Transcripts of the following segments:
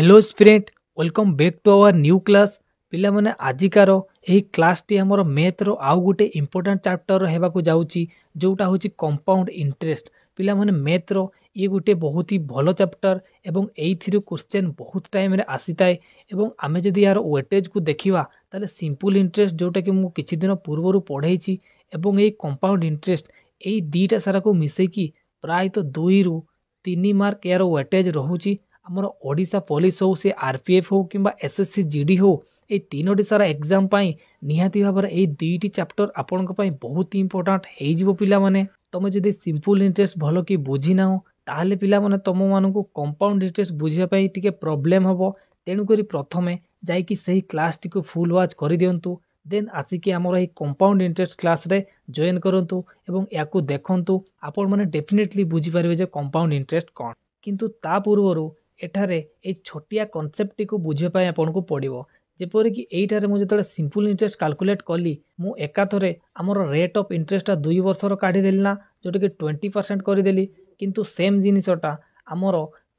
Hello student welcome back to our new class पिला माने आजिकार यही क्लास टी हमर मैथ रो आउ गोटे इंपोर्टेंट चैप्टर हेबा को जाउची जोटा होची कंपाउंड इंटरेस्ट पिला माने मैथ रो ये गोटे बहुत ही भलो चैप्टर एवं एइथिरो क्वेश्चन बहुत टाइम रे आसीताय एवं आमे जदी यार वेटेज को देखिवा ताले सिंपल इंटरेस्ट जोटा कि मु किछि दिन पूर्वरु पढैछि एवं एई कंपाउंड इंटरेस्ट एई दीटा सारा को मिसै कि प्राय तो 2 रु 3 मार्क यार वेटेज रहुची आमर ओडिशा पुलिस हो से आरपीएफ हो किंबा एसएससी जीडी हो ये तीनोटी सारा एग्जाम पाई निहाती भाव में दुईटी चैप्टर आपण बहुत इंपोर्टेंट हो पिला माने तुम जदि सिंपल इंटरेस्ट भलो कि बुझी ना ताहले पिला माने तुम मानकु कंपाउंड इंटरेस्ट बुझिया पई टिके प्रॉब्लम हबो तेणु करी प्रथमे जाइकी सही क्लास टी को फुल वाच कर दियंतु देन आसिकी आमर एही कंपाउंड इंटरेस्ट क्लास रे जॉइन करंतु एवं याकू देखंतु आपण माने डेफिनेटली बुझी पारिबे जे कंपाउंड इंटरेस्ट कोन किंतु ता पूर्वरु एठारे ए छोटिया कॉन्सेप्ट टी को बुझे पाए आपन को पड़िबो जेपरि कि एठारे मु जतले सिंपल इंटरेस्ट कैलकुलेट कली मु एकाथरे हमर रेट ऑफ इंटरेस्ट 2 वर्षर काढी देली ना जोटा कि 20% करि देली किंतु सेम जिनिसटा हमर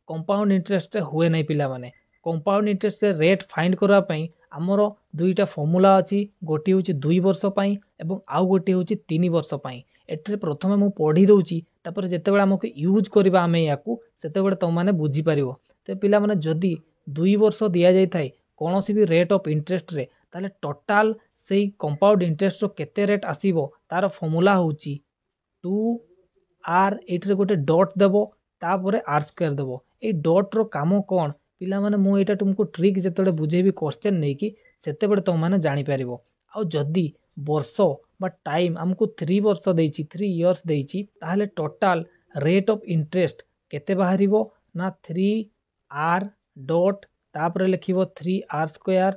कंपाउंड इंटरेस्ट हुए नै पिला माने कंपाउंड इंटरेस्ट रेट फाइंड करबा पई हमर दुईटा फार्मूला अछि गोटी होची 2 वर्ष पई एवं आउ गोटी होची 3 वर्ष पई एठरे प्रथमे मु पढी दउची तापर जेते बेला हमके यूज करबा हमें याकू सेते बेले तुम माने बुझी परिवो ते पिला माने जदी 2 वर्ष दिया जाय थाए कोनोसी भी रेट ऑफ इंटरेस्ट रे ताले टोटल सेही कंपाउंड इंटरेस्ट रो केते रेट आसीबो तार फार्मूला होची 2r एठरे गोटे डॉट देबो तापरे r स्क्वायर देबो ए डॉट रो काम कोन पिला माने मु एटा तुमको ट्रिक जेतेबे बुझेबी क्वेश्चन नै कि सेते बेले तुम माने जानि परिवो आ जदी वर्ष बा टाइम हमको 3 वर्ष देइची 3 इयर्स देइची ताहले टोटल रेट ऑफ इंटरेस्ट केते बाहरिबो ना 3r डॉट तापर लिखिबो 3r square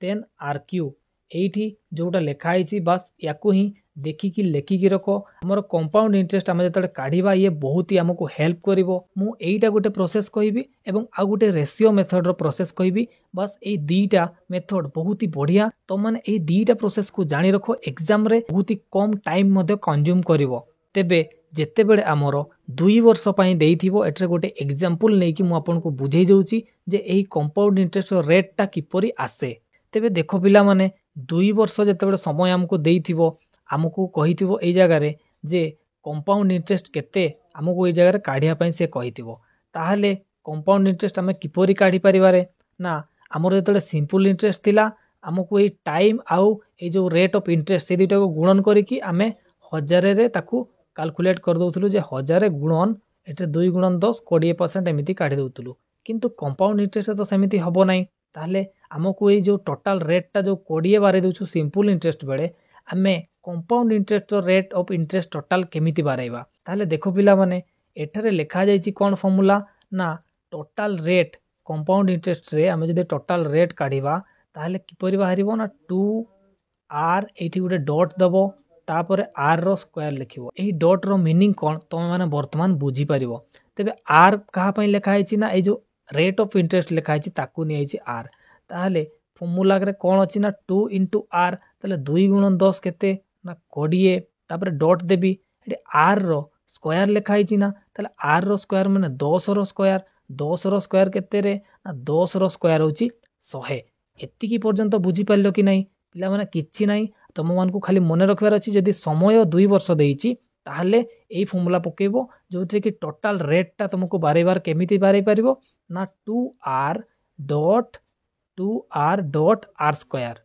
then r cube एठी जोटा लिखा आइची बस याकू ही देखि कि लेखि कि रखो हमर कंपाउंड इंटरेस्ट हम जतले काढिबा ये बहुत ही हमको हेल्प करिवो मु एइटा गोटे प्रोसेस कहिबी एवं आ गोटे रेशियो मेथड रो प्रोसेस कहिबी बस ए दीटा मेथड बहुत ही बढ़िया तो माने ए दीटा प्रोसेस को जानि रखो एग्जाम रे बहुत ही कम टाइम मध्ये कंज्यूम करिवो तेबे जेते बेले हमर 2 वर्ष पई देइथिबो एटरे गोटे एग्जांपल नै कि मु आपन को बुझै जाउची जे एही कंपाउंड इंटरेस्ट रो रेट ता किपरि आसे तेबे देखो पिला माने 2 वर्ष जेते बेले समय हमको देइथिबो हमको कहिथिबो ए जगह रे जे कंपाउंड इंटरेस्ट केते हमको ए जगह रे काढिया पई से कहिथिबो ताहाले कंपाउंड इंटरेस्ट हमें किपरि काढी परिबारे ना हमर जेते सिंपल इंटरेस्ट थिला हमको ए टाइम आउ ए जो रेट ऑफ इंटरेस्ट से दुटा को गुणन करिकि हमें 1000 रे ताकू कैलकुलेट कर दउथलु जे 1000 गुणन एटे 2 गुणन 10 20% एमिति काढी दउथलु किंतु कंपाउंड इंटरेस्ट तो सेमिति हबो नै ताहले हमको ए जो टोटल रेट ता जो 20 बारे दउछु सिंपल इंटरेस्ट बेले हमें compound interest rate of interest total केमिति बाराइबा ताहले देखो पिला माने एठारे लिखा जायछि कोन फार्मूला ना टोटल रेट कंपाउंड इंटरेस्ट रे हमें जदि टोटल रेट काढिबा ताहले किपरि बाहरिबो ना 2r एठी गोटे डॉट दबो तापर r रो स्क्वायर लिखिबो एही डॉट रो मीनिंग कोन तुम माने वर्तमान बुझी परिबो तबे r कहा पई लिखा आइछि ना ए जो रेट ऑफ इंटरेस्ट लिखा आइछि ताकू नि आइछि r ताहले फॉर्मूला रे कोन अछि ना 2 * r ताले 2 * 10 केते ना 20 तापर डॉट देबी एठी r रो स्क्वायर लिखा आइछि ना ताले r रो स्क्वायर माने 10 रो स्क्वायर केते रे ना 10 रो स्क्वायर होछि 100 एत्ति की पर्यंत बुझी पाइलो कि नै पिला माने किछि नै तुम मान को खाली मन रखबार अछि जदि समय 2 वर्ष देइछि ताहले एई फार्मूला पकेबो जोथि कि टोटल रेट ता तुमको बार केमिति बारै परिबो ना 2r डॉट r स्क्वायर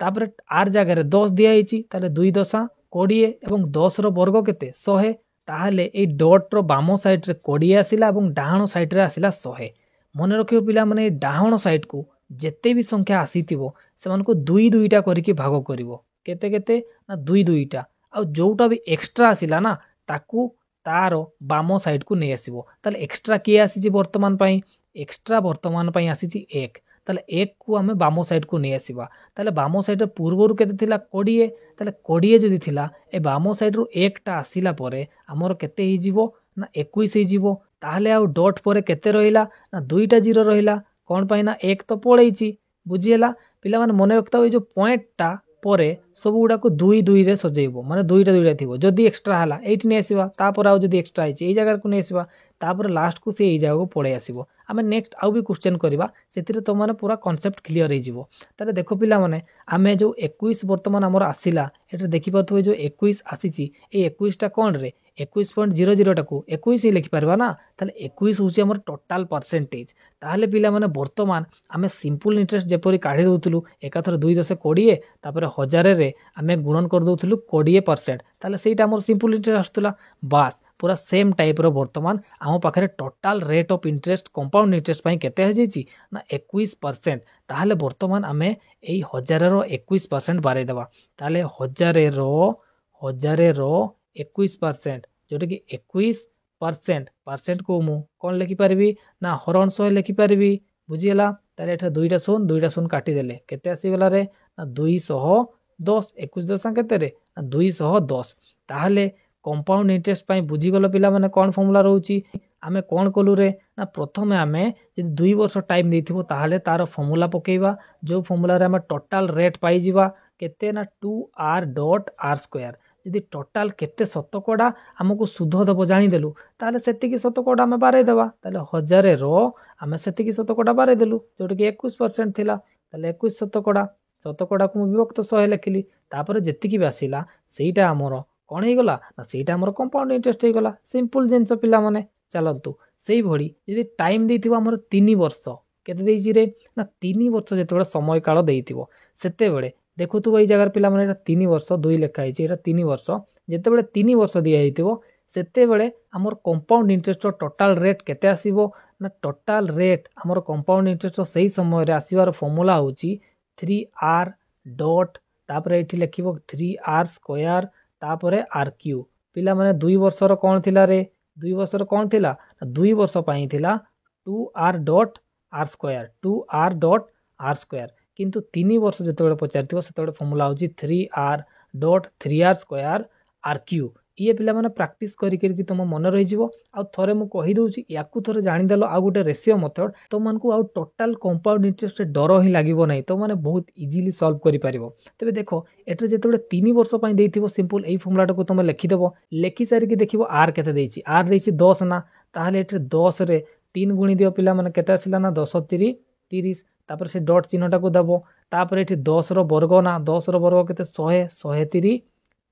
तापर r जगह रे 10 दिया आइछि ताले 2 10 20 एवं 10 रो वर्ग केते 100 ताहले ए डॉट रो बामो साइड रे 20 आसिला एवं डाहाणो साइड रे आसिला 100 मन रखियो पिला माने डाहाणो साइड को जेते भी संख्या आसीतिबो सेमान को 2 2टा करके भाग करिवो केते केते ना 2 2टा आ जोटा भी एक्स्ट्रा आसिला ना ताकू तारो बामो साइड को नै आसीबो ताले एक्स्ट्रा के आसी वर्तमान पई एक्स्ट्रा वर्तमान पई आसी 1 ताले 1 को हमें बामो साइड को नै आसीबा ताले बामो साइड पूर्वरु केते थिला 20 ताले 20 जदी थिला ए बामो साइड रो 1 टा आसीला परे हमर केते ही जीवो ना 21 ही जीवो ताहले आ डॉट परे केते रहिला ना 2टा जीरो रहिला कोन पाई ना 1 तो पळैछि बुझिएला पिला माने मने रखता जो पॉइंट टा परे सब गुडा को 2 2 रे सजेइबो माने 2टा थिबो जदी एक्स्ट्रा हला 8 नै आसीबा तापर आ जदी एक्स्ट्रा आइछि ए जगह को नै आसीबा तापर लास्ट को सी जगह पड़े आसो आम नेक्स्ट आउ भी क्वेश्चन करवा से तुम पूरा कॉन्सेप्ट क्लियर हो ताले देखो पिला माने आमे जो 21 बर्तमान आमर आसिला एटा देखि पाथो जो 21 आसीची ए 21 टा कोन रे 21.00 टाकू 21 ही लिखि परबा ना ताले 21 होची हमर टोटल परसेंटेज ताले पिला माने वर्तमान आमे सिंपल इंटरेस्ट जेपरि काढी दउतलु एकाथर 2 दसे 20 तापर 1000 रे आमे गुणन कर दउतलु 20% ताले सेटा हमर सिंपल इंटरेस्ट आस्तला बास पूरा सेम टाइप रो वर्तमान आम पाखरे total rate of interest compound interest पई केते हो जाईची ना 21% ताले वर्तमान आमे एई 1000 रो 21% बारे देबा ताले 1000 रो 21% जोटा कि 21% परसेंट को मु कौन लिखि पारबी ना हरण 100 लिखि पारबी बुझीला ताले एठा दुईटा शून काटी देले केते आसी गला रे ना 210 21 दशा केते रे ना 210 ताहले कंपाउंड इंटरेस्ट पई बुझी गलो पिला माने कोन फार्मूला रहउची आमे कोन कलु रे ना प्रथमे आमे जदि 2 वर्ष टाइम देथिबो ताहले तार फार्मूला पकेइबा जो फार्मूला रे आमे टोटल रेट पाई जिबा केते ना 2r.r² जदि टोटल केते शतकड़ा हमको सुध दब जानी देलु ताले सेतिकी शतकड़ा आमे बारे देबा ताले 1000 रो आमे सेतिकी शतकड़ा बारे देलु जोटा कि 21% थिला ताले 21 शतकड़ा को विभक्त 100 लिखिली तापर जेतिकी भी आसिला सेटा हमर कोन हे गला ना सेटा हमर कंपाउंड इंटरेस्ट हे गला सिंपल जिंस पिला माने चलंतु सेही भड़ी यदि टाइम देथिबो हमर 3 वर्ष केते देइची रे ना 3 वर्ष जेतेबे समय काल देइथिबो सेते बेले देखु तू एई जगह पिला माने 3 वर्ष 2 लेखा हिची एटा 3 वर्ष जेतेबे 3 वर्ष दिया हिथिबो सेते बेले हमर कंपाउंड इंटरेस्ट टोटल रेट केते आसीबो ना टोटल रेट हमर कंपाउंड इंटरेस्ट सही समय रे आसीबार फार्मूला होची 3r डॉट तापर एठी लिखिबो 3r² तापर rq पिला माने 2 वर्ष रो कोन थिला रे 2 वर्ष रो कोन थिला 2 वर्ष पई थिला 2r.r² किंतु 3 वर्ष जेतेबे पचारथिबो सेतेबे फार्मूला होची 3r.3r² rq ये पिला माने प्रैक्टिस करि करि तुम मन रहि जिवो आ थरे मु कहि दउची याकू थरे जानि देलो आ गुटे रेशियो मेथड तो मानकू आ टोटल कंपाउंड इंटरेस्ट डर ही लागिवो नै तो माने बहुत इजीली सॉल्व करि परिबो तबे देखो एटे जेतेबे 3 वर्ष पई देइथिबो सिंपल एई फार्मूलाटा को तुम लिखि देबो लिखि सारि कि देखिबो r केते देइची r देइची 10 ना ताहले एटे 10 रे 3 गुणी दियो पिला माने केते आसिला ना 10 30 तापर से डॉट चिन्हटा को दबो तापर एठी 10 रो वर्ग ना 10 रो वर्ग केते 100 130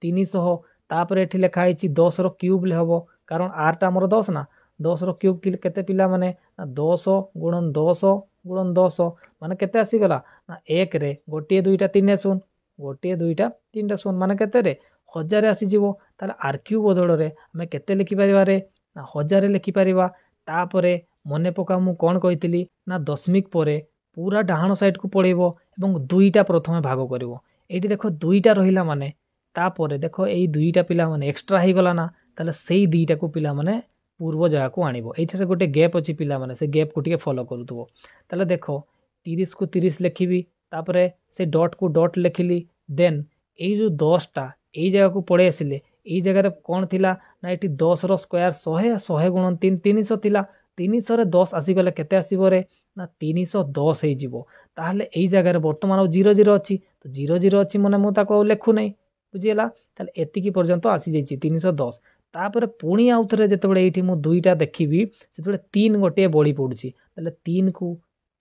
300 तापर एठी लिखा हिची 10 रो क्यूब ले हबो कारण r टा हमर 10 ना 10 रो क्यूब केते पिला माने 10 गुणन 10 गुणन 10 माने केते आसी गला ना 1 रे गोटे दुईटा 3 शून गोटे दुईटा 3 शून माने केते रे 1000 आसी जिवो ताले r क्यूब बदल रे हमें केते लिखि परिबा रे ना 1000 लिखि परिबा तापरे मने पका मु कोन कहितली ना दशमिक परे पूरा डाहाण साइड को पड़ेबो एवं दुईटा प्रथमे भाग करिवो एठी देखो दुईटा रहिला माने तापरे देखो एई दुईटा पिला माने एक्स्ट्रा हे गला ना ताले सेई दुईटा को पिला माने पूर्व जगह को आनिबो एठारे गोटे गैप अछि पिला माने से गैप को टिके फॉलो करूतबो ताले देखो 30 को 30 लिखिबी तापरे से डॉट को डॉट लिखिली देन एई जो 10 टा एई जगह को पड़े आसिले एई जगह रे कोन थिला ना एठी 10 रो स्क्वायर 100 गुणन 3 300 थिला 300 रे 10 आसी गले केते आसीबो रे ना 310 हे जिवो ताहले एई जगह रे वर्तमान 00 अछि तो 00 अछि माने मु ताको लेखु नै बुझियला ताले एतिकी पर्यंत आसी जाईची 310 तापर पुणी आउथरे जेतेबेले एठी मु दुईटा देखिबी सेतेबेले 3 गोटे बळी पडुची ताले 3 को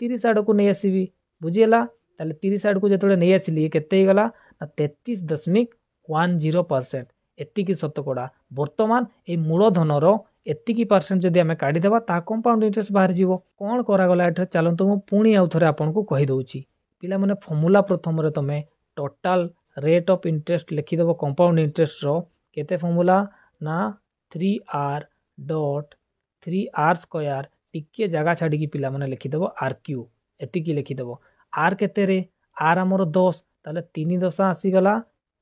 30 आड को नै आसीबी बुझियला ताले 30 आड को जेतेबेले नै आसीली केते हे गला ना 33.10% एतिकी शतकड़ा वर्तमान ए मूल धनर एतिकी परसेंट जदि आमे काढी देबा ता कंपाउंड इंटरेस्ट बाहर जीवो कोन करा गला एठा चलंतो मु पुणी आउथरे आपन को कहि दउची पिला माने फार्मूला प्रथम रे तमे टोटल रेट ऑफ इंटरेस्ट लिखि देबो कंपाउंड इंटरेस्ट रो केते फार्मूला ना 3r.3r² टिके जगह छाडी की पिला माने लिखि देबो rq एतिकी लिखि देबो r केते रे r हमर 10 ताले 3 दशा आसी गला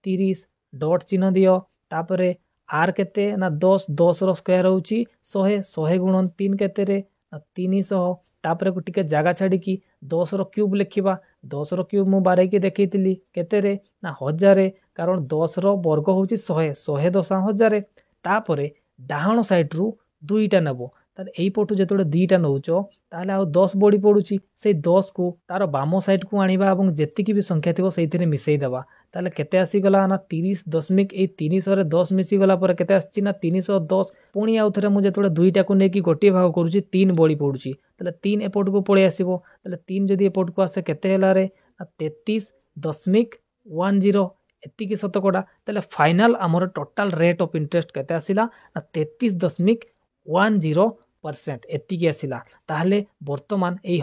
30 डॉट चिन्ह दियो तापरे r केते ना 10 10 रो स्क्वायर होची 100 गुणन 3 केते रे ना 300 तापरे को टिके जगह छाडी की 10 रो क्यूब लिखिबा 10 रो क्यूब मु बारे की देखैतिली केते रे ना 1000 कारण 10 रो वर्ग होची 100 100 दशा 1000 तापरे डाहाण साइड रु दुईटा नेबो ताले एई पटु जेतोडे दुईटा नौच ताले आउ 10 बॉडी पड़ुची से 10 को तार बाम साइड को आनिबा एवं जेतिकी भी संख्या थिबो सेइथिरे मिसेई देबा ताले केते आसी गला ना 30 दशमिक ए 300 रे 10 मिसी गला पर केते आछि ना 310 पुणी आउ थरे मु जेतोडे दुईटा को नेकी गोटी भाग करूची 3 बॉडी पड़ुची ताले 3 एपट को पळे आसीबो ताले 3 जदी एपट को आसे केते हैला रे 33.10 एतिकी शतकड़ा ताले फाइनल आमर टोटल रेट ऑफ इंटरेस्ट केते आसिला ना 33.10% एतिकी आसिला ताहले वर्तमान एई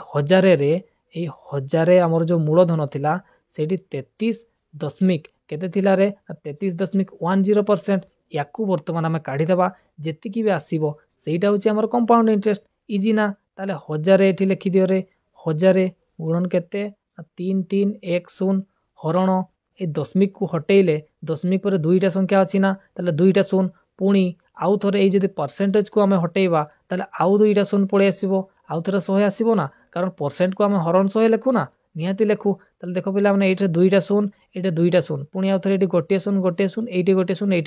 हजारे आमर जो मूलधन थिला सेठी 33 दशमिक केते थिला रे 33.10% याकू वर्तमान आमे काढी देबा जेतिकी भी आसीबो सेटा होची आमर कंपाउंड इंटरेस्ट इजी ना ताले हजारे एठी लिखि दियो रे हजारे गुणन केते 3310 हरण ए दशमिक को हटेले दशमिक पर दुईटा संख्या अछि ना ताले दुईटा शून्य पुणी आउ थरे ए जदि परसेंटेज को आमे हटेबा ताले आउ दुईटा शून्य पळे आसीबो आउ थरे 100 आसीबो ना कारण परसेंट को आमे हरण 100 लेखु ना निहाती लेखु ताले देखो पिला माने एठे दुईटा शून्य एठे दुईटा शून्य पुणी आउ थरे एठी गोटे शून्य एठी गोटे शून्य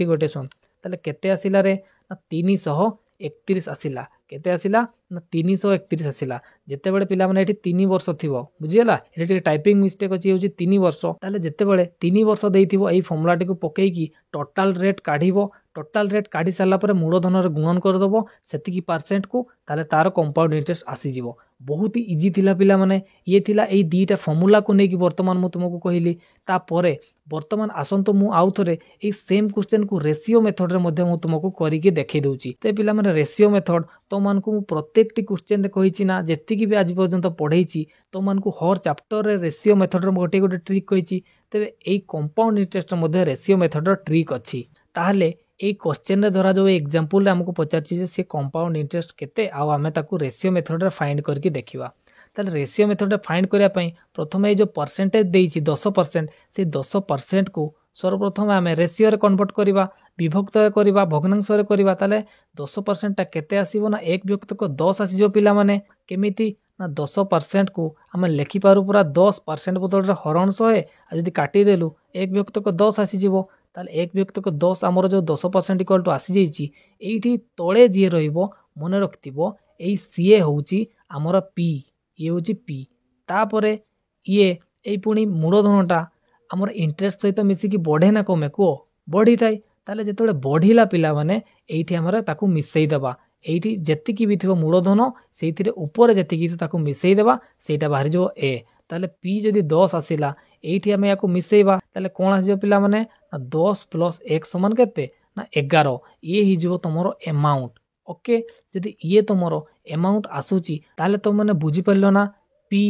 ताले केते आसिला रे ना 331 आसिला केते आसिला ना 331 आसिला जेते बेले पिला माने एठी 3 वर्ष थिबो बुझियला एठी टाइपिंग मिस्टेक अछि होची 3 वर्ष ताले जेते बेले 3 वर्ष देइथिबो एई फॉर्मूला टी को पकेई की टोटल रेट काढिबो टोटल रेट काढी साला पर मूलधन रे गुणन कर दबो सेतिकी परसेंट को ताले तार कंपाउंड इंटरेस्ट आसी जिवो बहुत ही इजी थिला पिला माने ये थिला एई दीटा फॉर्मूला को नेकी वर्तमान मु तुमको कहिली ता परे वर्तमान आसंतो मु आउ थरे एई सेम क्वेश्चन को रेशियो मेथड रे मध्ये मु तुमको करी के देखै दउची ते पिला माने रेशियो मेथड तो मान को प्रत्येक टी क्वेश्चन रे कहिची ना जेतिकी भी आज पर्यंत पढैची तो मान को हर चैप्टर रे रेशियो मेथड रे गोटे गोटे ट्रिक कहिची तेबे एई कंपाउंड इंटरेस्ट मध्ये रेशियो मेथड रो ट्रिक अछि ताहले ए क्वेश्चन रे धरा जो एग्जांपल रे हमको पचारछि जे से कंपाउंड इंटरेस्ट केते आ आमे ताकू रेशियो मेथड रे फाइंड करके देखिबा ताले रेशियो मेथड रे फाइंड करिया पई प्रथमे ए जो परसेंटेज देइछि 10% से 10% को सर्वप्रथम आमे रेशियो रे कन्वर्ट करिबा विभक्त करिबा भग्नांश रे करिबा ताले 10% ता केते आसीबो ना 1 व्यक्त को 10 आसी जो पिला माने केमिति ना 10% को आमे लेखि पारु पूरा 10% बदल रे हरण 100 आ जदी काटी देलु 1 व्यक्त को 10 आसी जिवो ताले 1 व्यक्त को 10 आमर जो 10% इक्वल टू आसी जाइछि एठी तळे जे रहिबो मने रखतिबो एई सीए होउची आमर पी ये होउची पी तापरे ये एई पुणी मूलधनटा आमर इंटरेस्ट सहित मिसी की बढ़े ना कमे को बढ़ी थाई ताले जेतोले बढ़िला पिला माने एठी हमर ताकू मिसई देबा एठी जेतिकी भी थिबो मूलधन सेइथिरे ऊपर जेतिकी ताकू मिसई देबा सेटा बाहरी जो ए ताले पी जदी 10 आसिला एठी हमें याको मिसेइबा ताले कोन आसी जो पिला माने 10 प्लस 1 समान केते ना 11 ये ही जो तमरो अमाउंट ओके जदी ये तमरो अमाउंट आसुची ताले तो माने बुझी परलो ना पी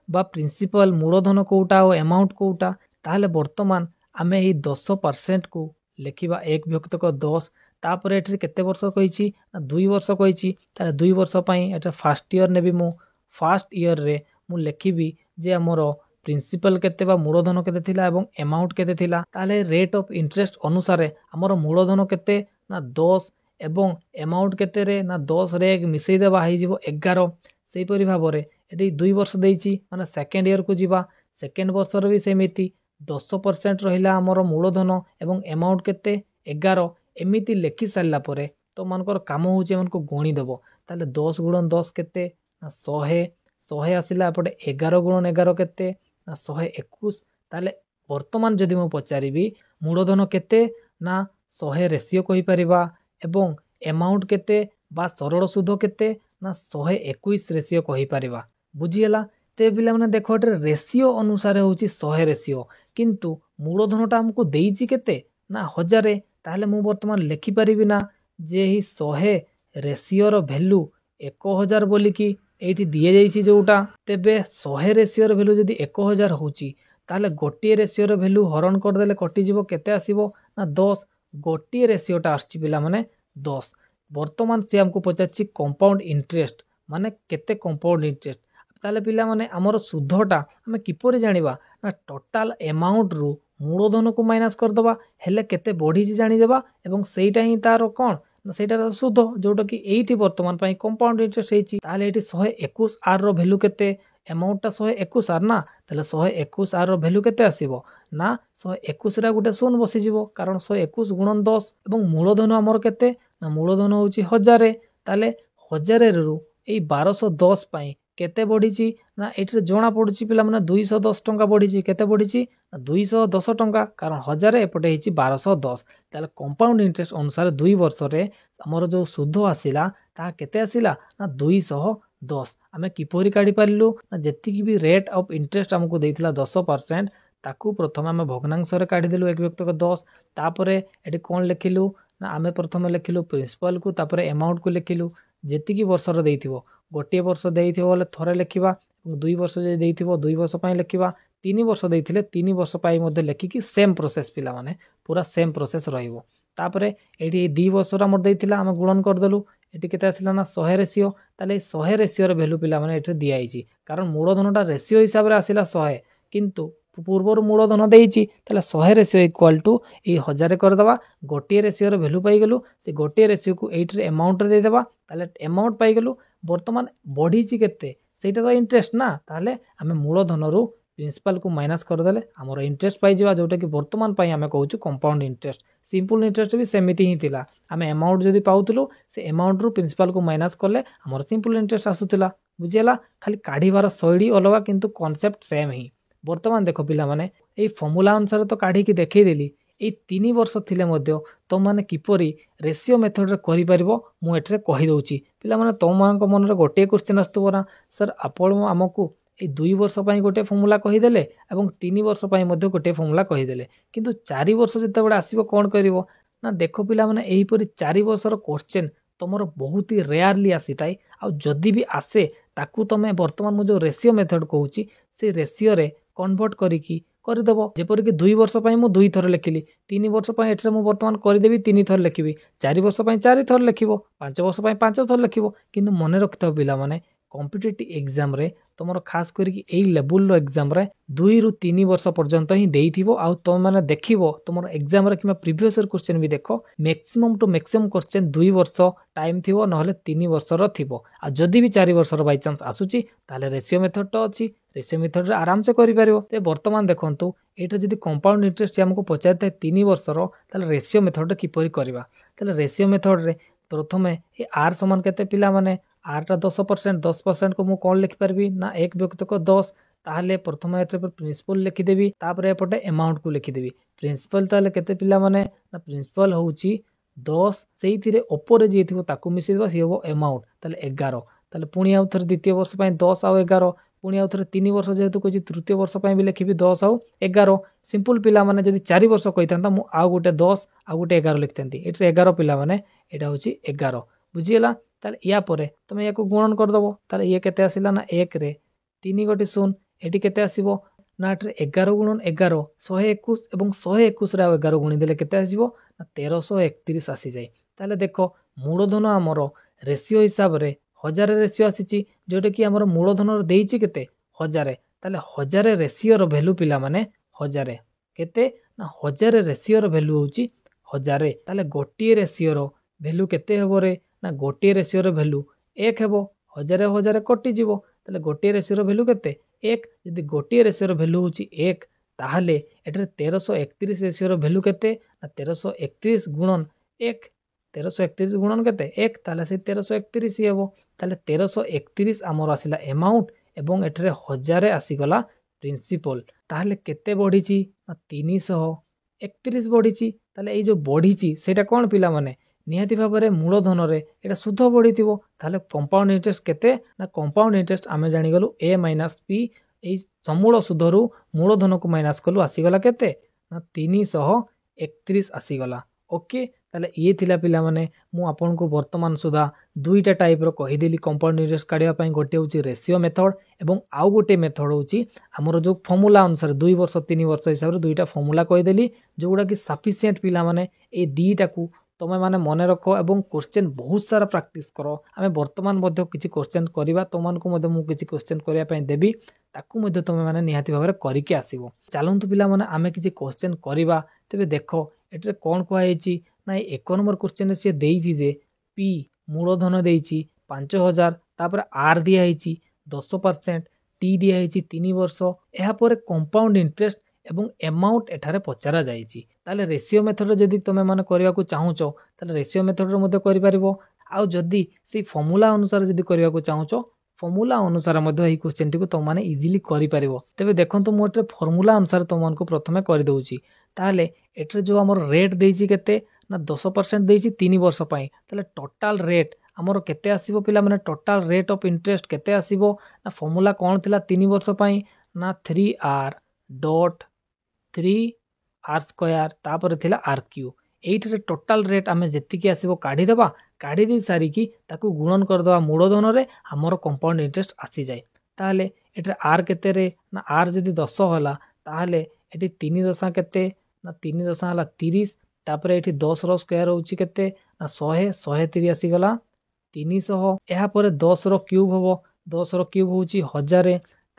बा प्रिंसिपल मूलधन कोटा और अमाउंट कोटा ताले वर्तमान आमे ही 10% को लेखिबा 1 व्यक्त को 10 तापर एठी केते वर्ष कहिची ना 2 वर्ष कहिची ताले 2 वर्ष पई एटा फर्स्ट ईयर नेबी मु फर्स्ट ईयर रे मु लेखिबी जे हमरो प्रिंसिपल केते बा मूलधन केते थिला एवं अमाउंट केते थिला ताले रेट ऑफ इंटरेस्ट अनुसार हमरो मूलधन केते ना 10 एवं अमाउंट केते रे ना 10 रे मिसई देबा हाई जिवो 11 सेही परि भाबरे एटी 2 वर्ष देइची माने सेकंड ईयर को जिबा सेकंड वर्ष रे भी सेमिति 10% रहिला हमरो मूलधन एवं अमाउंट केते 11 एमिति लेखि सारला परे तो मानकर काम होचे मानको गणी देबो ताले 10 गुणन 10 केते ना 100 आसिला एपटे 11 गुणन 11 केते ना 121 ताले वर्तमान जदि मो पचारिबी मूलधन केते ना 100 रेशियो कहि परिबा एवं अमाउंट केते बा सरल सुध केते ना 121 रेशियो कहि परिबा बुझियला ते पिला माने देखो रेशियो अनुसार होची 100 रेशियो किंतु मूलधनटा हमको देइची केते ना 1000 ताहले मु वर्तमान लेखि परिबी ना जे ही 100 रेशियो रो वैल्यू 1000 बोली की एठी दिए जाइछि जोटा तेबे 100 रेशियो रो वैल्यू जदी 1000 होची ताले गोटी रेशियो रो वैल्यू हरण कर देले कटि जिवो केते आसीबो ना 10 गोटी रेशियोटा आछि पिला माने 10 वर्तमान से हमको पचाछि कंपाउंड इंटरेस्ट माने केते कंपाउंड इंटरेस्ट ताले पिला माने हमर सुधटा हमें किपरि जानिबा ना टोटल अमाउंट रु मूलधन को माइनस कर दबा हेले केते बढ़ी जानि देबा एवं सेटा ही तारो कोन ना सेटा सुध जोटा कि एठी वर्तमान पई कंपाउंड इंटरेस्ट हेची ताले एठी 121 आर रो वैल्यू केते अमाउंटटा 121 आर ना ताले 121 आर रो वैल्यू केते आसीबो ना 121 रा गुटे शून्य बसी जिवो कारण 121 गुणन 10 एवं मूलधन हमर केते ना मूलधन होची 1000 ताले 1000 रु एई 1210 पाई केते बढ़ी ना ये जना पड़ी पे 210 टंका बढ़ी केते बढ़ी 210 टंका कारण 1000 एपटे 1210 ताले कंपाउंड इंटरेस्ट अनुसार 2 वर्ष रे हमर जो सुध आसिला ता केते आसिला ना 210 आमे किपरि काढी पारिलु ना जेतिकी भी रेट ऑफ इंटरेस्ट हमको देइथिला 10% ताकू प्रथम आमे भग्नांश रे काढी देलु एक व्यक्ति को 10 तापरे एटी कोन लिखिलु ना आमे प्रथम लिखिलु प्रिंसिपल को तापरे अमाउंट को लिखिलु जेतिकी वर्ष रे देइथिबो गोटे वर्ष देइथिबो बोले थरे लिखिबा 2 वर्ष जे देइथिबो 2 वर्ष पई लिखिबा 3 वर्ष देइथिले 3 वर्ष पई मध्ये लिखिकी सेम प्रोसेस पिला माने पूरा सेम प्रोसेस रहिबो तापरे एटी 2 वर्ष रा मोर देइथिला आमे गुणन कर देलु एटी केते आसिला ना 100 रेशियो ताले 100 रेशियो रे वैल्यू पिला माने एठी दिया आइची कारण मूलधनटा रेशियो हिसाब रे आसिला 100 किंतु पूर्वर मूलधन देइची ताले 100 रेशियो इक्वल टू ए 1000 कर दबा गोटे रेशियो रे वैल्यू पाई गेलु से गोटे रेशियो को 8 रे अमाउंट रे दे देबा ताले अमाउंट पाई गेलु वर्तमान बढ़ीची केते सेटा तो इंटरेस्ट ना ताले आमे मूलधन रु प्रिंसिपल को माइनस कर देले हमर इंटरेस्ट पाई जिवा जोटा कि वर्तमान पाई आमे कहूछु कंपाउंड इंटरेस्ट सिंपल इंटरेस्ट भी सेमिति ही थिला आमे अमाउंट जदी पाउतलु से अमाउंट रु प्रिंसिपल को माइनस करले हमर सिंपल इंटरेस्ट आसुतिला बुझियला खाली काढीबार शैली अलग किंतु कांसेप्ट सेम ही वर्तमान देखो पिला माने ए फॉर्मूला अनुसार तो काढी की देखै देली ए 3 वर्ष थिले मध्य तो माने किपरि रेशियो मेथड रे करि परिबो मु एठरे कहि दउची पिला माने तो मानक मन रे गोटे क्वेश्चन आस्तु ना सर आपण हमकु ए 2 वर्ष पई गोटे फॉर्मूला कहि देले एवं 3 वर्ष पई मध्य गोटे फॉर्मूला कहि देले किंतु 4 वर्ष जते बडा आसीबो कोन करिवो ना देखो पिला माने एही परि 4 वर्ष रो क्वेश्चन तमरो बहुत ही रेयरली आसीताई आ जदी भी आसे ताकू तमे वर्तमान मु जो रेशियो मेथड कहूची से रेशियो रे कन्वर्ट करिकी करदेव जेपर कि 2 वर्ष पई मु 2 थर लिखिली 3 वर्ष पई एठरे मु वर्तमान करदेबी 3 थर लिखिबी 4 वर्ष पई 4 थर लिखिबो 5 वर्ष पई 5 थर लिखिबो किंतु मने रखितो पिला माने कॉम्पिटिटिव एग्जाम रे तुमर खास करिकी एई लेवल रो एग्जाम रे 2 रु 3 वर्ष पर्यंत ही देइथिबो आ तुम माने देखिबो तुमर एग्जाम रे किमा प्रीवियस ईयर क्वेश्चन भी देखो मैक्सिमम टू मैक्सिमम क्वेश्चन 2 वर्ष टाइम थिबो नहले 3 वर्ष रो थिबो आ जदी भी 4 वर्ष रो बाय चांस आसुची ताले रेशियो मेथड तो अछि रेशियो मेथड रे आराम से करि पारिबो ते वर्तमान देखंतु एटा जदी कंपाउंड इंटरेस्ट हमको पचारते 3 वर्ष रो ताले रेशियो मेथड किपरि करबा ताले रेशियो मेथड रे प्रथमे ए आर समान केते पिला माने आर टा 10% को मु कोन लिखि परबी ना एक व्यक्ति को 10 ताहले प्रथम एटे पर प्रिंसिपल लिखि देबी तापर एपटे अमाउंट को लिखि देबी प्रिंसिपल ताले केते पिला माने ना प्रिंसिपल होउची 10 सेइथिरे ऊपर जे थिबो ताकू मिसि देबा से हो अमाउंट ताले 11 ताले पुणी आउ थर द्वितीय वर्ष पय 10 आ 11 पुणी आउ थर 3 वर्ष जेहेतु कोची तृतीय वर्ष पय भी लिखिबी 10 आ 11 सिंपल पिला माने जदी 4 वर्ष कहितांता मु आ गोटे 10 आ गोटे 11 लिखतेंती एटे 11 पिला माने एटा होची 11 बुझियला ताले या परे तमे याको गुणन कर दबो ताले ये केते आसिला ना 1 रे 3 गोटे 0 एटी केते आसीबो ना एटे 11 गुणन 11 121 एवं 121 रे 11 गुणी देले केते आसीबो ना 1331 आसी जाय ताले देखो मूलधन हमरो रेशियो हिसाब रे 1000 रेशियो आसीची जोटे कि हमरो मूलधन रो देइची केते 1000 ताले 1000 रेशियो रो वैल्यू पिला माने 1000 केते ना 1000 रेशियो रो वैल्यू होची 1000 ताले गोटी रेशियो रो वैल्यू केते हेबो रे ना गोटे रेशियो रो वैल्यू 1 हेबो 1000 कटि जीवो ताले गोटे रेशियो रो वैल्यू केते 1 यदि गोटे रेशियो रो वैल्यू होची 1 ताहले एठरे 1331 रेशियो रो वैल्यू केते ना 1331 गुणन 1 1331 गुणन केते 1 ताले से 1331 हेबो ताले 1331 हमर आसिला अमाउंट एवं एठरे 1000 आसी गला प्रिंसिपल ताहले केते बढ़ीची ना 331 बढ़ीची ताले ए जो बढ़ीची सेटा कोन पिला माने निहाती भाबरे मूलधन रे एटा सुध बढ़ी थिबो ताले कंपाउंड इंटरेस्ट केते ना कंपाउंड इंटरेस्ट आमे जानि गलु a - p ए समूल सुध रु मूलधन को माइनस कलु आसी गला केते ना 331 आसी गला ओके ताले ये थिला पिला माने मु आपन को वर्तमान सुधा दुईटा टाइप रो कहि देली कंपाउंड इंटरेस्ट काढिया पई गोटे होची रेशियो मेथड एवं आउ गोटे मेथड होची हमरो जो फॉर्मूला अनुसार 2 वर्ष 3 वर्ष हिसाब रे दुईटा फॉर्मूला कहि देली जोगुडा कि सफिशिएंट पिला माने ए दीटा को तमे माने मने रखो एवं क्वेश्चन बहुत सारा प्रैक्टिस करो आमे वर्तमान मध्ये किछि क्वेश्चन करिबा तमान को मध्ये मु किछि क्वेश्चन करिया पई देबी ताकू मध्ये तमे माने निहाती भाबरे करिके आसीबो चलंतु पिला माने आमे किछि क्वेश्चन करिबा तबे देखो एटरे कोन को आइछि ना 1 नंबर क्वेश्चन से देइछि जे p मूलधन देइछि 5000 तापर r दिया आइछि 10% t दिया आइछि 3 वर्ष एहा परे कंपाउंड इंटरेस्ट एवं अमाउंट एठारे पचारा जाइछि ताले रेशियो मेथड जदी तमे माने करिया को चाहूचो ताले रेशियो मेथड रो मध्ये करि परिबो आउ जदि से फर्मूला अनुसार जदि करने को चाहूच फर्मूला अनुसार यही क्वेश्चन टी तुम मैंने इजिली कर तेज देखो मुझे फर्मूला अनुसार तुमको प्रथम करदे ताहले एटे जो आम रेट देती के ना 10% देती 3 वर्ष ताहले टोटाल रेट आमर केते आसीबो पिला माने टोटाल रेट ऑफ इंटरेस्ट केते आसीबो ना फॉर्मूला कौन थिला 3 वर्ष ना 3r डॉट 3r स्क्वायर तापर थिला r³ एइठरे टोटाल रेट आमे जेतिकी आसीबो काढी देबा काढी दे सारिकी ताकू गुणन कर देबा मूलधन रे हमर कंपाउंड इंटरेस्ट आसी जाय ताहले एठरे r केते रे ना r जदि 10 होला ताहले एठी 3 दशा केते ना 3 दशा होला 30 तापर एठी 10 रो स्क्वायर होउची केते ना 100 130 आसी गला 300 एहा परे 10 रो क्यूब होबो 10 रो क्यूब होउची 1000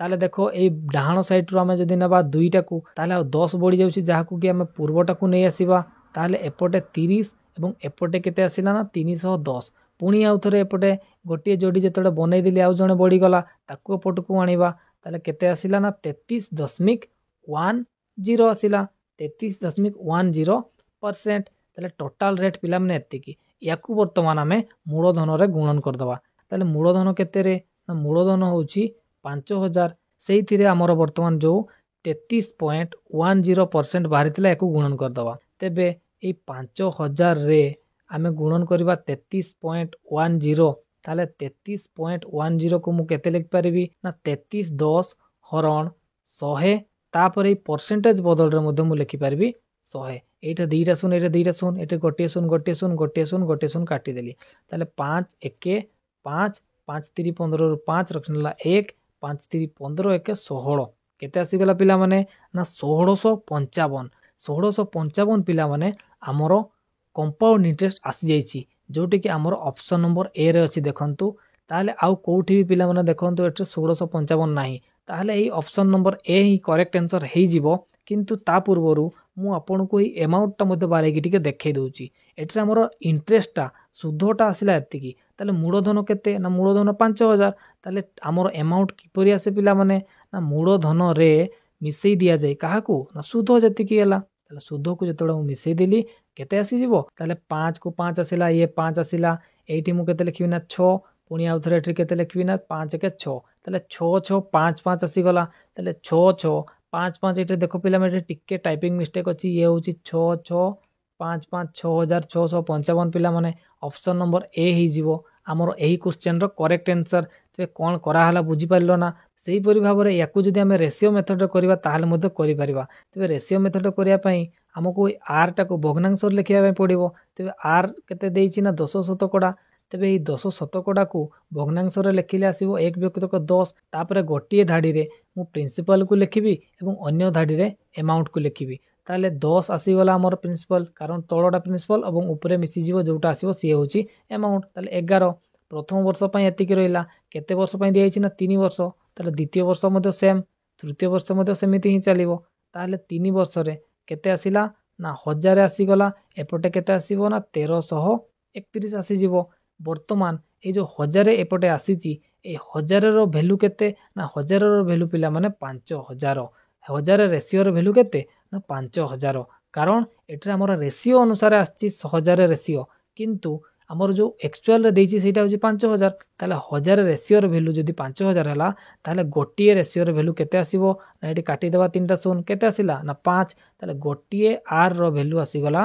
ताले देखो ए डाहाण साइड रो आमे जदि नेबा दुईटा को ताले 10 बढ़ी जाउची जाहाकू कि आमे पूर्वटा को नै आसीबा ताले एपटे 30 एवं एपटे केते आसिला ना 310 पुणी आउ थरे एपटे गोटे जोड़ी जेतडे बनै दिली आउ जणे बढ़ी गला ताकू एपट को आनिबा ताले केते आसिला ना 33.10 आसिला 33.10% ताले टोटाल रेट पिला माने एतिकी याकू वर्तमान आमे मूलधन रे गुणन कर दबा ताले मूलधन केते रे ना मूलधन होउची 5000 सेहिथिरे हमर वर्तमान जो 33.10% बाहरितला याकू गुणन कर दबा तेबे ए 5000 रे आमे गुणन करबा 33.10 ताले 33.10 को मु केते लिख परिबी ना 3310 हरण 100 तापर ए परसेंटेज बदल रे मध्ये मु लिखि परिबी 100 एटा दुईटा शून्य एटा दुईटा शून्य एटा गोटे शून्य गोटे शून्य गोटे शून्य गोटे शून्य काटी देली ताले 5 1 5 5 3 15 रु 5 रखनला 1 5 3 15 1 16 केते आसी गला पिला माने ना 1655 पिला माने हमरो कंपाउंड इंटरेस्ट आसी जाईची जोटी कि हमरो ऑप्शन नंबर ए रे अछि देखंतु ताले आउ कोठी भी पिला माने देखंतु एटे 1655 नाही ताले एई ऑप्शन नंबर ए ही करेक्ट आंसर हेई जिवो किंतु ता पूर्वरु मु आपन को ही अमाउंट टा मध्ये बारे की टिके देखै दउची एटे हमरो इंटरेस्ट टा सुधोटा आसिला एतिकी ताले मूलधन केते ना मूलधन 5000 ताले हमरो अमाउंट किपरि आसे पिला माने ना मूलधन रे मिसई दिया जाय काहाकू ना सुधो जतिकी हला ताले सुधो को जतोडा मिसई देली केते आसी जिवो ताले 5 को 5 आसिला ये 5 आसिला एठी मु केते लिखिबी ना 6 पुणी आउ थरे एठी केते लिखिबी ना 5 के 6 ताले 6 6 5 5 आसी गला ताले 6 6 5 5 एटे देखो पिला मेटे टिके टाइपिंग मिस्टेक अछि ये होची 6 6 5 5 6655 पिला माने ऑप्शन नंबर ए ही जिवो हमर एही क्वेश्चन रो करेक्ट आंसर ते कोन करा हला बुझी पारलो ना सेही परि भाबरे याकू जदि हमें रेशियो मेथड करबा ताहाले मध्ये करि परिबा तबे रेशियो मेथड करिया पई हमको आर टा को भग्नांश लिखिया पई पड़िबो तबे आर केते देइछि ना 10 शतकड़ा तबे ए 10 शतकड़ा को भग्नांश रे लिखिले आसीबो एक व्यक्तिक 10 तापरे गोटिए धाडी रे मु प्रिंसिपल को लिखिबी एवं अन्य धाडी रे अमाउंट को लिखिबी ताले 10 आसी गला हमर प्रिंसिपल कारण तळोडा प्रिंसिपल एवं ऊपरे मिसी जीवो जोटा आसीबो सी होची अमाउंट ताले 11 प्रथम वर्ष पई एतिकी रहिला केते वर्ष पई दियाइछि ना 3 वर्ष ताले द्वितीय वर्ष मध्ये सेम तृतीय वर्ष मध्ये सेमिति ही चलिबो ताले 3 वर्ष रे केते आसिला ना 1000 आसी गला एपटे केते आसीबो ना 1331 आसी जीवो वर्तमान ए जो 1000 एपटे आसीची ए 1000 रो वैल्यू केते ना 1000 रो वैल्यू पिला माने 5000 1000 रेशियो रो वैल्यू केते ना 5000 कारण एटरे हमर रेशियो अनुसार आछि 1000 रेशियो किंतु हमर जो एक्चुअल रे देइछि सेटा होछि 5000 ताले 1000 रेशियो रो वैल्यू जदी 5000 हला ताले गोटिए रेशियो रो वैल्यू केते आसीबो ना एटी काटी देबा तीनटा शून्य केते आसिला ना 5 ताले गोटिए आर रो वैल्यू आसी गला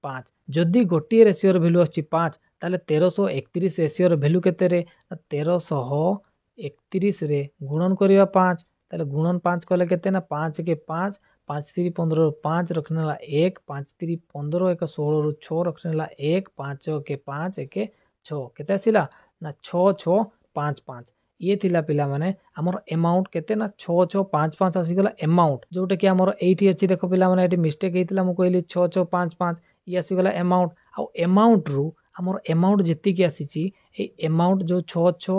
5 जदी गोटिए रेशियो रो वैल्यू आछि 5 ताले 1331 रेशियो रो वैल्यू केते रे ना 1331 रे गुणन करिया 5 ताले गुणन 5 कले केते ना 5 के 5 5 3 15 5 रखनेला 1 5 3 15 1 16 रु 6 रखनेला 1 5 के 5 1 6 केते आसिला ना 6 6 5 5 ये थिला पिला माने हमर अमाउंट केते ना 6 6 5 5 आसी गला अमाउंट जोटे कि हमर एठी अछि देखो पिला माने एठी मिस्टेक हेतिला मु कहली 6 6 5 5 ये आसी गला अमाउंट आ अमाउंट रु हमर अमाउंट जेति कि आसीची ए अमाउंट जो 6 6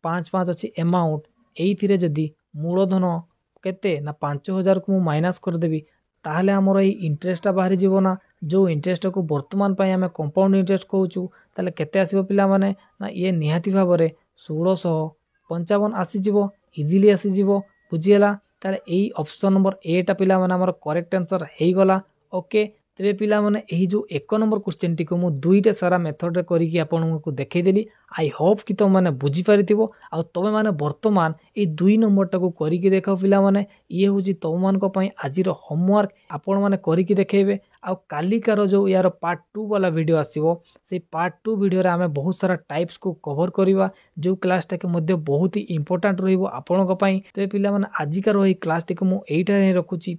5 5 अछि अमाउंट एइथिरे जदी मूलधन केते ना 5000 को माइनस कर देबी ताहले हमर ए इंटरेस्ट बाहर जीवो ना जो इंटरेस्ट को वर्तमान पई हमें कंपाउंड इंटरेस्ट कहउचू ताले केते आसीबो पिला माने ना ये निहाती भाबरे 1655 आसी जीवो इजीली आसी जीवो बुझियला ताले एई ऑप्शन नंबर ए टा पिला माने हमर करेक्ट आंसर हेई गला ओके तेबे पिला माने एही जो 1 नंबर क्वेश्चन टी को मु दुईटा सारा मेथड रे करिकी आपनको देखै देली। आई होप कि तुम माने बुझी पारिथिबो आ तमे माने वर्तमान ए 2 नंबर टाको करिकी देखो पिला माने ये होची तुम मान को पई आजिर होमवर्क आपण माने करिकी देखैबे। आ कालिकार जो यार पार्ट 2 वाला वीडियो आसीबो से पार्ट 2 वीडियो रे हमें बहुत सारा टाइप्स को कवर करिवा जो क्लास टा के मध्ये बहुत ही इंपोर्टेंट रहइबो आपण को पई। ते पिला माने आजिकार एही क्लास टी को मु एइटा रे रखुची।